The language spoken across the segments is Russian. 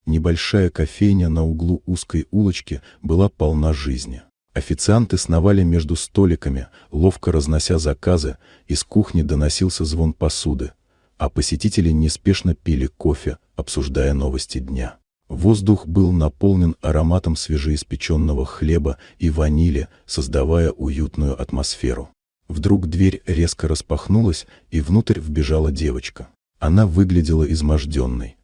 Небольшая кофейня на углу узкой улочки была полна жизни. Официанты сновали между столиками, ловко разнося заказы, из кухни доносился звон посуды, а посетители неспешно пили кофе, обсуждая новости дня. Воздух был наполнен ароматом свежеиспеченного хлеба и ванили, создавая уютную атмосферу. Вдруг дверь резко распахнулась, и внутрь вбежала девочка. Она выглядела изможденной.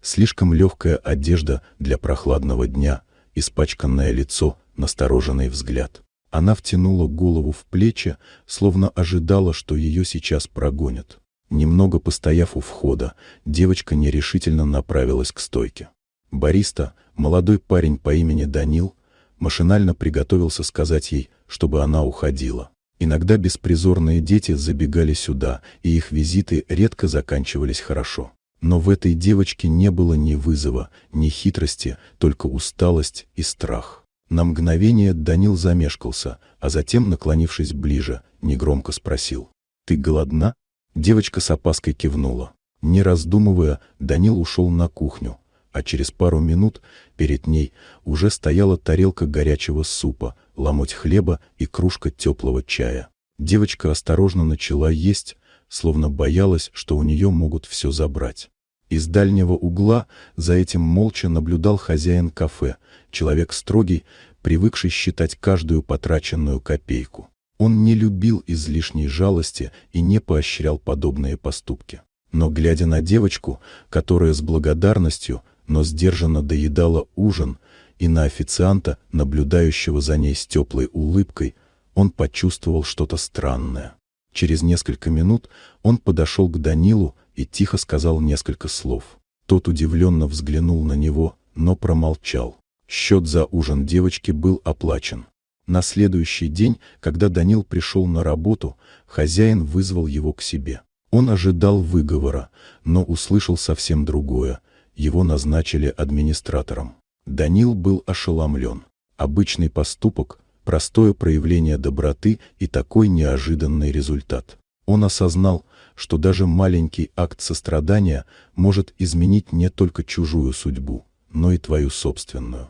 Слишком легкая одежда для прохладного дня, испачканное лицо, настороженный взгляд. Она втянула голову в плечи, словно ожидала, что ее сейчас прогонят. Немного постояв у входа, девочка нерешительно направилась к стойке. Бариста, молодой парень по имени Данил, машинально приготовился сказать ей, чтобы она уходила. Иногда беспризорные дети забегали сюда, и их визиты редко заканчивались хорошо. Но в этой девочке не было ни вызова, ни хитрости, только усталость и страх. На мгновение Данил замешкался, а затем, наклонившись ближе, негромко спросил: «Ты голодна?» Девочка с опаской кивнула. Не раздумывая, Данил ушел на кухню, а через пару минут перед ней уже стояла тарелка горячего супа, ломоть хлеба и кружка теплого чая. Девочка осторожно начала есть, словно боялась, что у нее могут все забрать. Из дальнего угла за этим молча наблюдал хозяин кафе, человек строгий, привыкший считать каждую потраченную копейку. Он не любил излишней жалости и не поощрял подобные поступки. Но глядя на девочку, которая с благодарностью, но сдержанно доедала ужин, и на официанта, наблюдающего за ней с теплой улыбкой, он почувствовал что-то странное. Через несколько минут он подошел к Данилу и тихо сказал несколько слов. Тот удивленно взглянул на него, но промолчал. Счет за ужин девочки был оплачен. На следующий день, когда Данил пришел на работу, хозяин вызвал его к себе. Он ожидал выговора, но услышал совсем другое. Его назначили администратором. Данил был ошеломлен. Обычный поступок, простое проявление доброты и такой неожиданный результат. Он осознал, что даже маленький акт сострадания может изменить не только чужую судьбу, но и твою собственную.